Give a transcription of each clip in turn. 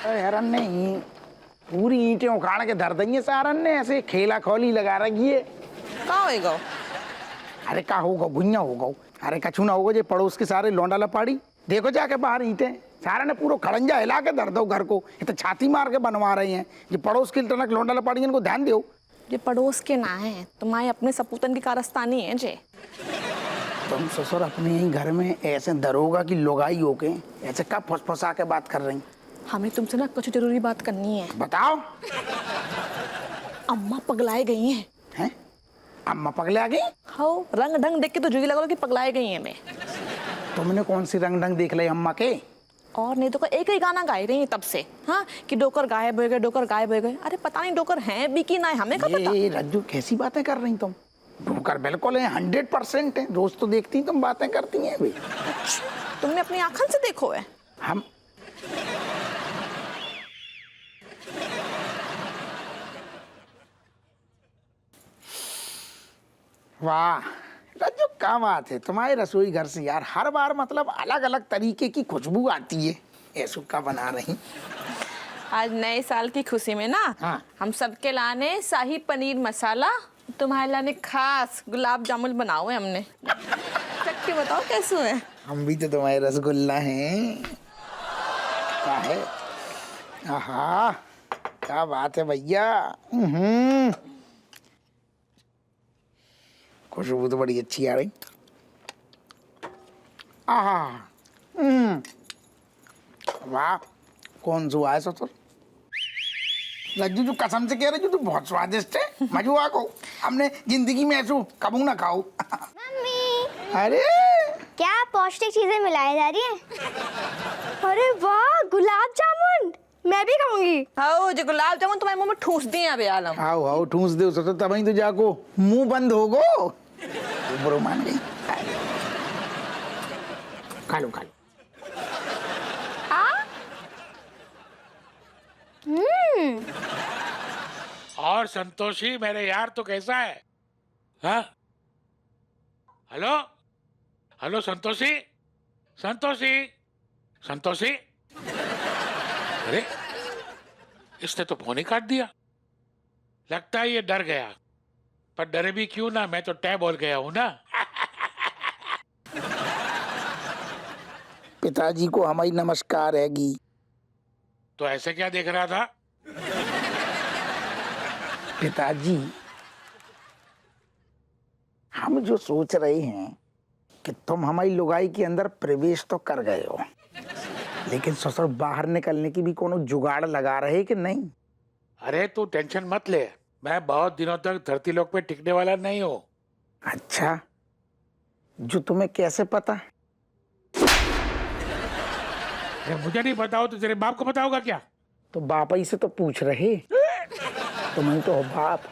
हरन ने पूरी ईंटें उखाड़ के धर देंगे सारन ने, ऐसे खेला खोली लगा रखी है। कहाँ होएगा? अरे का होगा, गुंजा होगा। अरे कछु ना होगा, जो पड़ोस के सारे लौंडा लपाड़ी देखो जाके बाहर ईंटें सारा ने पूरा खड़ंजा हिला के धर दो घर को। ये तो छाती मार के बनवा रहे हैं। जो पड़ोस के टनक लौंडा लपाड़ी इनको ध्यान दो। ये पड़ोस के ना है, तुम्हारे अपने सपूतन की कारस्तानी है जे। तुम ससुर अपने ही घर में ऐसे दरोगा की लुगाई होके ऐसे कब फुसफुसा के बात कर रही? हमें तुमसे ना कुछ जरूरी बात करनी है। बताओ। अम्मा पगलाए गई हैं। हैं? अम्मा पगला गई? हाँ, रंग ढंग देख के तो जुगी लगा कि पगलाए गई हैं। मैं तुमने कौन सी रंग ढंग देख ली अम्मा के? और नहीं तो एक ही गाना गाए रही है तब से। हाँ, कि डोकर गायब हो गए, डोकर गायब हो गए। अरे पता नहीं डोकर हैं भी कि ना है, हमें क्या पता। ये रज्जू कैसी बातें कर रही तुम? डोकर बिल्कुल है, 100% है। रोज तो देखती तुम बातें करती हैं। अच्छा, तुमने अपनी आंखों से देखो है? हम वाह रज्जू, क्या बात है तुम्हारे रसोई घर से यार। हर बार मतलब अलग अलग तरीके की खुशबू आती है। ऐसू का बना रही? आज नए साल की खुशी में ना, हाँ। हम सबके लाने शाही पनीर मसाला, तुम्हारे लाने खास गुलाब जामुन बनाओ है हमने। चख के बताओ कैसे है? हम भी तो तुम्हारे रसगुल्ला हैं। क्या है? आहा, क्या बात है भैया। खुशबू तो बड़ी अच्छी आ रही। आहा, वाह, कौन सा है ससुर? रज्जू जो कसम से कह रहे जो बहुत स्वादिष्ट है। मजुआ को हमने जिंदगी में ऐसो कबू ना खाओ। मम्मी, अरे क्या पौष्टिक चीजें मिलाई जा रही हैं? अरे वाह, गुलाब जामुन मैं भी खाऊंगी। हाँ, जो गुलाब जामुन तुम्हारे मुंह में ठूस दिए अबे आलम। आओ आओ ठूस दे ससुर, तब ही तो जाको मुंह बंद होगो। बुरो मान गई। खा लो खा लो। और संतोषी मेरे यार तो कैसा है? हाँ? Hello hello Santoshi, Santoshi, Santoshi. अरे इसने तो फोन ही काट दिया। लगता है ये डर गया, पर डरे भी क्यों ना, मैं तो टै बोल गया हूं ना। पिताजी को हमारी नमस्कार हैगी। तो ऐसे क्या देख रहा था? पिताजी, हम जो सोच रहे हैं कि तुम हमारी लुगाई के अंदर प्रवेश तो कर गए हो, लेकिन ससुर बाहर निकलने की भी कोनो जुगाड़ लगा रहे कि नहीं? अरे तू टेंशन मत ले, मैं बहुत दिनों तक धरती लोक पे टिकने वाला नहीं हूँ। अच्छा, जो तुम्हें कैसे पता? मुझे नहीं बताओ तो तेरे बाप को बताओगा क्या? तो बाप ही से तो पूछ रहे। तुम्हें तो बाप।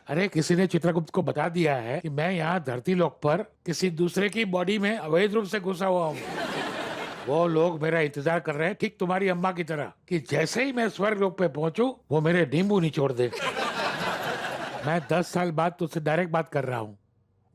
अरे किसी ने चित्रगुप्त को बता दिया है कि मैं यहाँ धरती लोक पर किसी दूसरे की बॉडी में अवैध रूप से घुसा हुआ हूँ। वो लोग मेरा इंतजार कर रहे हैं, ठीक तुम्हारी अम्मा की तरह, कि जैसे ही मैं स्वर्ग लोक पे पहुंचूं वो मेरे नींबू निचोड़ दे। मैं 10 साल बाद तुझसे डायरेक्ट बात कर रहा हूँ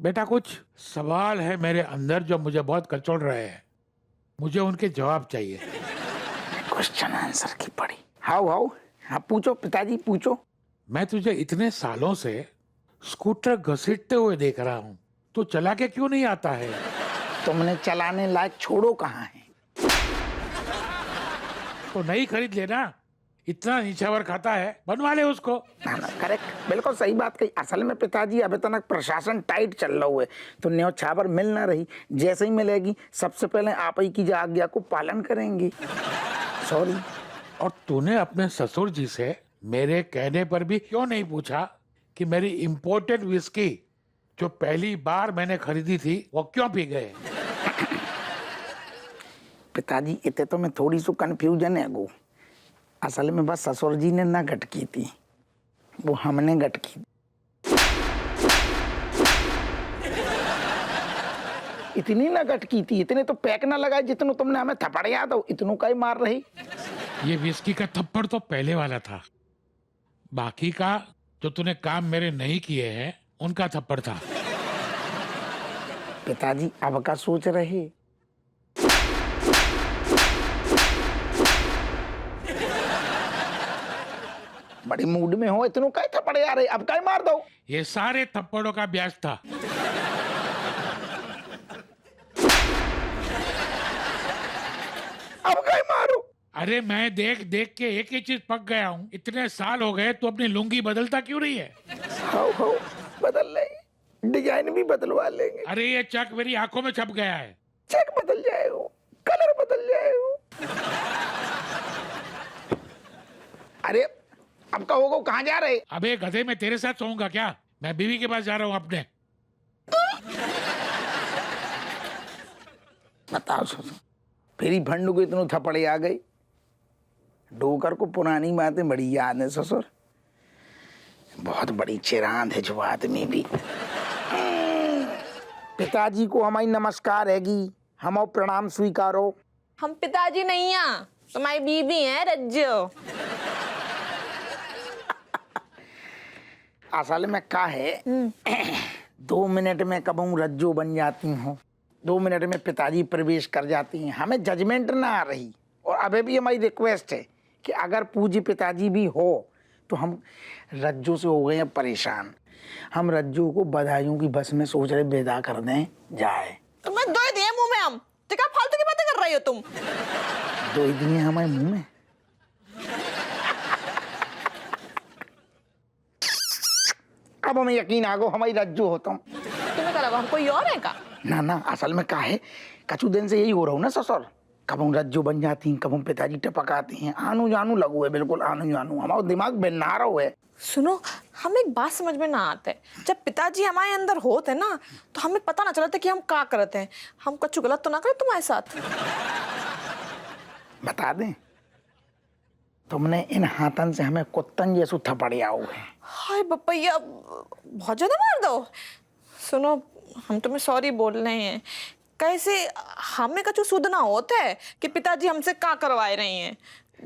बेटा। कुछ सवाल है मेरे अंदर जो मुझे बहुत कचोड़ रहे हैं, मुझे उनके जवाब चाहिए। क्वेश्चन आंसर की पड़ी। हाउ हाउ, हाँ पूछो पिताजी पूछो। मैं तुझे इतने सालों से स्कूटर घसीटते हुए देख रहा हूँ, तू चला के क्यों नहीं आता है? तुमने चलाने लायक छोड़ो कहाँ है? तो नहीं खरीद लेना, इतना नीचावर खाता है, बनवा ले उसको। ना ना, करेक्ट, बिल्कुल सही बात कही। असल में पिताजी अभी तक प्रशासन टाइट चल रहा हुआ है, तो न्यो छावर मिल ना रही। जैसे ही मिलेगी सबसे पहले आप ही की आज्ञा को पालन करेंगे। सॉरी। और तूने अपने ससुर जी से मेरे कहने पर भी क्यों नहीं पूछा कि मेरी इम्पोर्टेड विस्की जो पहली बार मैंने खरीदी थी वो क्यों पी गए? पिताजी इतने तो मैं थोड़ी सी कंफ्यूजन है गो। असल में बस ससुर जी ने ना गट की थी, वो हमने गट की। इतनी ना गट की थी, इतने तो पैक ना लगाए जितने तुमने हमें थप्पड़ याद हो, इतनों का ही मार रही। ये विस्की का थप्पड़ तो पहले वाला था, बाकी का जो तूने काम मेरे नहीं किए हैं उनका थप्पड़ था। पिताजी अब का सोच रहे? बड़ी मूड में हो, इतनों कई थप्पड़ आ रहे, अब कई मार दो। ये सारे थप्पड़ों का ब्याज था। अब कई मारो। अरे मैं देख देख के एक ही चीज पक गया हूँ। इतने साल हो गए, तू अपनी लुंगी बदलता क्यों नहीं है? हो बदल लेंगे, डिजाइन भी बदलवा लेंगे। अरे ये चक मेरी आंखों में छप गया है। चेक बदल जाएगा, कलर बदल जाएगा। अरे अब कहोगे कहाँ जा रहे? अबे गधे, मैं तेरे साथ सोऊंगा क्या? मैं बीवी के पास जा रहा हूँ अपने। बताओ ससुर, फिर भंड को इतने थप्पड़े आ गए। डोकर को पुरानी बातें बड़ी याद है ससुर, बहुत बड़ी चिरांद है जो आदमी भी। पिताजी को हमारी नमस्कार हैगी, हम प्रणाम स्वीकारो। हम पिताजी नहीं हैं, तुम्हारी बीबी हैं रज्जो। असल में क्या है, 2 मिनट में कब हम रज्जो बन जाती हूँ, 2 मिनट में पिताजी प्रवेश कर जाती हैं, हमें जजमेंट ना आ रही। और अभी भी हमारी रिक्वेस्ट है कि अगर पूज्य पिताजी भी हो तो हम रज्जो से हो गए हैं परेशान। हम रज्जो को बधाइयों की बस में सोच रहे विदा कर दें जाए। तुम्हें दो ही दिए मुंह में हम, तो क्या फालतू की बातें कर रही हो तुम? 2 ही दिए हमारे मुंह में। अब हमें यकीन आ गो हमारी रज्जो होता हूँ। तुम्हें क्या लगा हम कोई और है का? ना असल में क्या है, कछु दिन से यही हो रहा हूँ ना ससुर, कब हम रज्जो बन जाती हैं, कब हम पिताजी टपकाते हैं, आनू जानू लगू है, बिल्कुल आनू जानू, हमारा दिमाग बेनारा हुआ है। सुनो, हमें एक बात समझ में ना आते, जब पिताजी हमारे अंदर होते ना तो हमें पता ना चलता कि हम क्या करते हैं। हम कुछ गलत तो ना करें तुम्हारे साथ? बता दें, तुमने इन हाथन से हमें कुत्तन जैसू थपड़िया हुए। हाय बपैया, बहुत ज्यादा मार दो। सुनो, हम तुम्हें सॉरी बोल रहे हैं, कैसे हमें कछु सुध ना होता है कि पिताजी हमसे क्या करवाए रहे हैं,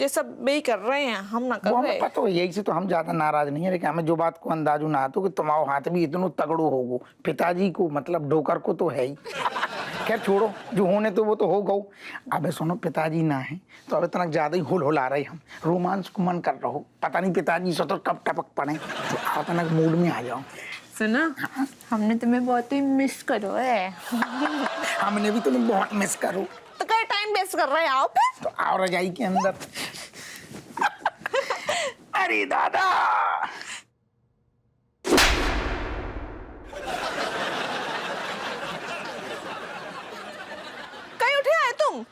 ये सब भी कर रहे हैं, हम ना कर वो रहे। हमें पता हो, यही से तो हम ज्यादा नाराज नहीं है, लेकिन हमें जो बात को अंदाजू ना आतो कि तुम्हारा हाथ भी इतनो तगड़ो होगो, पिताजी को मतलब डोकर को तो है ही। खैर छोड़ो, जो होने तो वो तो हो गो। अबे सुनो, पिताजी ना है तो अब इतना ज्यादा ही हुल रहे हम, रोमांस को मन कर रहो, पता नहीं पिताजी से तो कब टपक पड़े, तो इतना मूड में आ जाओ। सुनो, हमने तुम्हें बहुत ही मिस करो है। हमने भी तुम्हें बहुत मिस करो। तो क्या टाइम वेस्ट कर रहे हैं? आओ फिर। तो आओ रजाई के अंदर। अरे दादा, कहीं उठे आए तुम?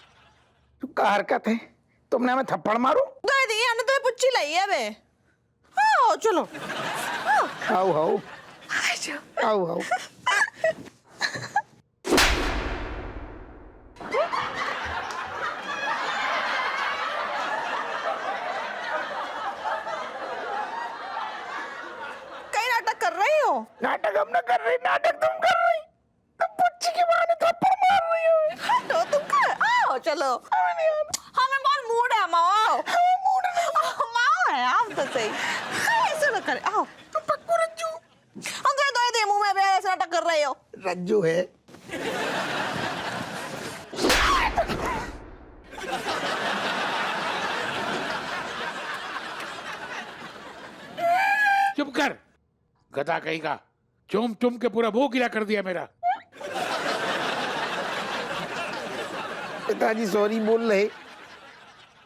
तो क्या हरकत है, तुमने हमें थप्पड़ मारो। दे दी, हमने तुम्हें पुच्ची लाई है बे। हाँ चलो, आओ आओ। कहीं नाटक कर रही हो? नाटक हम ना कर रहे, नाटक तुम कर रही, तुम पुच्ची के बहाने थप्पड़ मार रही हो। हटो तुम कर, आओ चलो। हमें बहुत मूड है, माओ। माओ है आप तो सही। ऐसे ना करे, आओ। तुम पक्को रज्जू? हम तो दो दे मुंह में ऐसे नाटक कर रहे हो। रज्जू है। चुप कर गधा कहीं का, चुम चुम के पूरा मुंह गीला कर दिया मेरा। पिताजी सॉरी बोल रहे,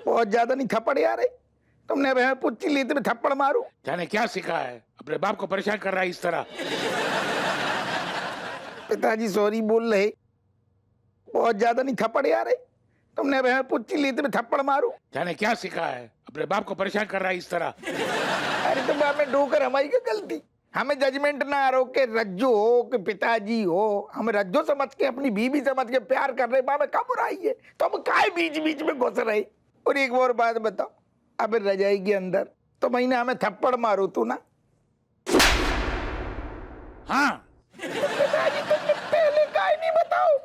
बहुत ज्यादा नहीं थप्पड़ आ रहे, तुमने अब हमें पुच्ची लेते में थप्पड़ मारू। जाने क्या सीखा है, अपने बाप को परेशान कर रहा है इस तरह। पिताजी सॉरी बोल रहे, बहुत ज्यादा नहीं थप्पड़ आ रहे, तुमने अब हमें पुच्ची लेते में थप्पड़ मारू। जाने क्या सीखा है, अपने बाप को परेशान कर रहा है इस तरह। अरे तो बाप में डोकर हमारी क्या गलती, हमें जजमेंट ना आ रहा कि रज्जो हो कि पिताजी हो, हम रज्जो समझ के अपनी बीवी समझ के प्यार कर रहे, बाप में कब बुराई है, तो हम काहे बीच बीच में घुस रहे। और एक और बात बताओ, अब रजाई के अंदर तो महीने हमें थप्पड़ मारो तू ना। हाँ, पिताजी तुमने पहले काहे नहीं बताओ?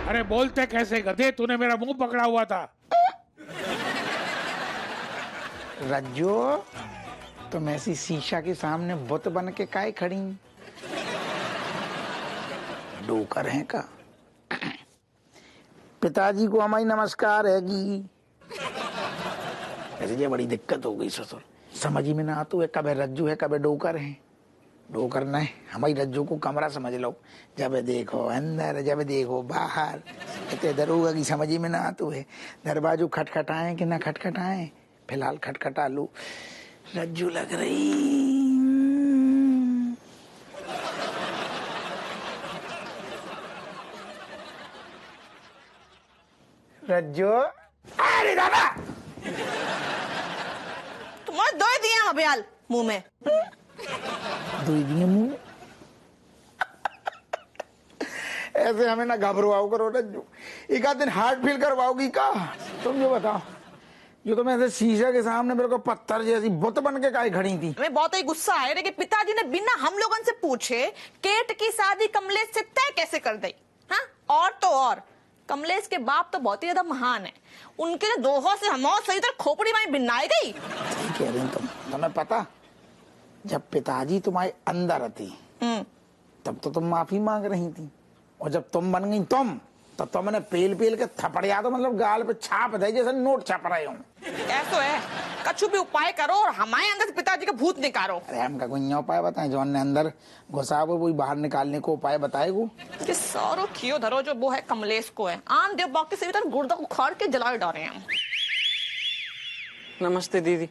अरे बोलते कैसे गधे, तूने मेरा मुंह पकड़ा हुआ था। रज्जो, तुम ऐसी शीशा के सामने बुत बन के काहे खड़ी? डोकर है का? पिताजी को हमारी नमस्कार हैगी। ऐसे ये बड़ी दिक्कत हो गई ससुर, समझ ही में ना आतू है कभी रज्जू है कभी डोकर है। डोकर न है हमारी रज्जू को कमरा समझ लो, जब देखो अंदर जब देखो बाहर, इतने दरोगा की समझ ही में ना आतू है। दरवाजो खटखटाए कि ना खटखटाए, फिलहाल खटखटा लू, रज्जू लग रही। रज्जू, अरे दादा तुम्हारे दो ही दिए अभियाल मुंह में। दो दिए मुंह में। ऐसे हमें ना घबराओ करो रज्जू, एक आध दिन हार्ट फील करवाओगी का? तुम जो बताओ, जो तुम ऐसे शीशे के सामने मेरे को पत्थर जैसी बुत बन के काहे खड़ी थी? हमें बहुत ही गुस्सा आया रे कि पिताजी ने बिना हम लोगों से पूछे केट की शादी कमलेश से तय कैसे कर दी। हाँ, और तो और कमलेश के बाप तो बहुत ही ज्यादा महान है, उनके दोहों से हम सही तरह खोपड़ी में बिनाई गई। ठीक कह रही तुम, तुम्हें पता जब पिताजी तुम्हारे अंदर थी तब तो तुम माफी मांग रही थी, और जब तुम बन गई तुम तो तुमने पेल पेल के थपड़िया तो मतलब गाल पे छाप दे जैसे नोट छप रहे हो। ऐसो है, कछु भी उपाय करो और हमारे अंदर से पिताजी का भूत निकालो। अरे हम का कोई उपाय बताएं, जो ने अंदर घुसा वो वही बाहर निकालने को उपाय बताएगो। कि सारो खियो धरो जो वो है कमलेश को है, आन देव बाकी से गुर्दा उखाड़ के जला डाले हैं। नमस्ते दीदी।